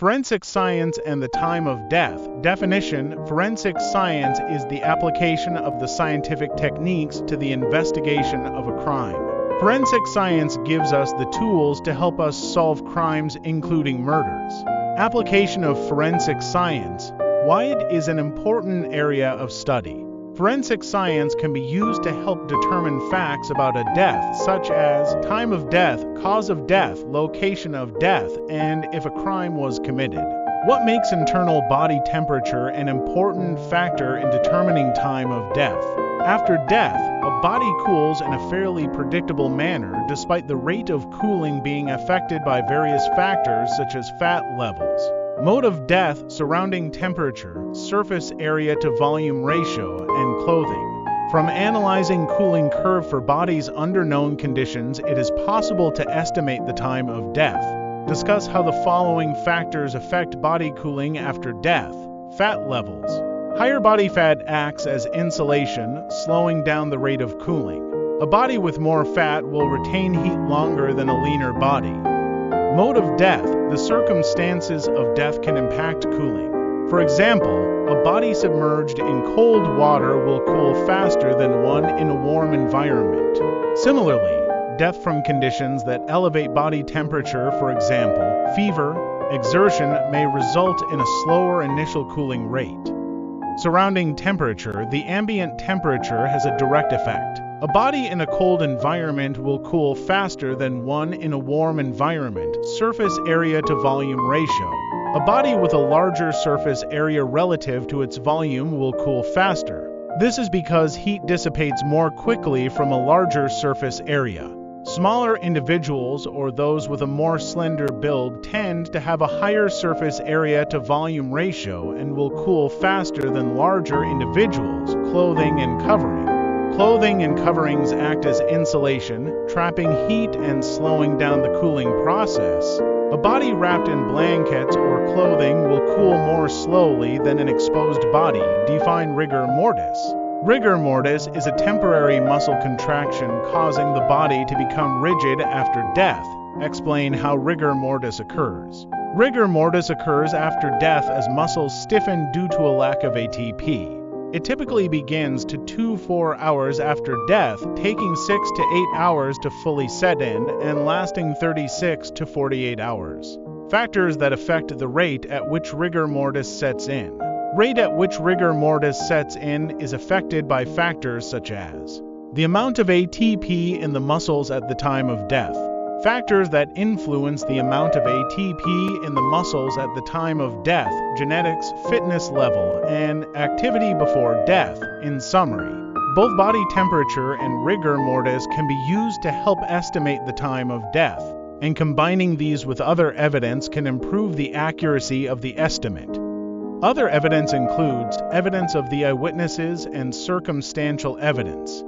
Forensic science and the time of death. Definition: forensic science is the application of the scientific techniques to the investigation of a crime. Forensic science gives us the tools to help us solve crimes, including murders. Application of forensic science. Why it is an important area of study. Forensic science can be used to help determine facts about a death, such as time of death, cause of death, location of death, and if a crime was committed. What makes internal body temperature an important factor in determining time of death? After death, a body cools in a fairly predictable manner despite the rate of cooling being affected by various factors such as fat levels. Mode of death, surrounding temperature, surface area to volume ratio, and clothing. From analyzing cooling curve for bodies under known conditions, it is possible to estimate the time of death. Discuss how the following factors affect body cooling after death. Fat levels. Higher body fat acts as insulation, slowing down the rate of cooling. A body with more fat will retain heat longer than a leaner body. Mode of death. The circumstances of death can impact cooling. For example, a body submerged in cold water will cool faster than one in a warm environment. Similarly, death from conditions that elevate body temperature, for example, fever, exertion, may result in a slower initial cooling rate. Surrounding temperature. The ambient temperature has a direct effect. A body in a cold environment will cool faster than one in a warm environment. Surface area to volume ratio. A body with a larger surface area relative to its volume will cool faster. This is because heat dissipates more quickly from a larger surface area. Smaller individuals or those with a more slender build tend to have a higher surface area to volume ratio and will cool faster than larger individuals. Clothing and covering. Clothing and coverings act as insulation, trapping heat and slowing down the cooling process. A body wrapped in blankets or clothing will cool more slowly than an exposed body. Define rigor mortis. Rigor mortis is a temporary muscle contraction causing the body to become rigid after death. Explain how rigor mortis occurs. Rigor mortis occurs after death as muscles stiffen due to a lack of ATP. It typically begins 2 to 4 hours after death, taking 6 to 8 hours to fully set in and lasting 36 to 48 hours. Factors that affect the rate at which rigor mortis sets in. Rate at which rigor mortis sets in is affected by factors such as the amount of ATP in the muscles at the time of death. Factors that influence the amount of ATP in the muscles at the time of death: genetics, fitness level, and activity before death. In summary, both body temperature and rigor mortis can be used to help estimate the time of death, and combining these with other evidence can improve the accuracy of the estimate. Other evidence includes evidence of the eyewitnesses and circumstantial evidence.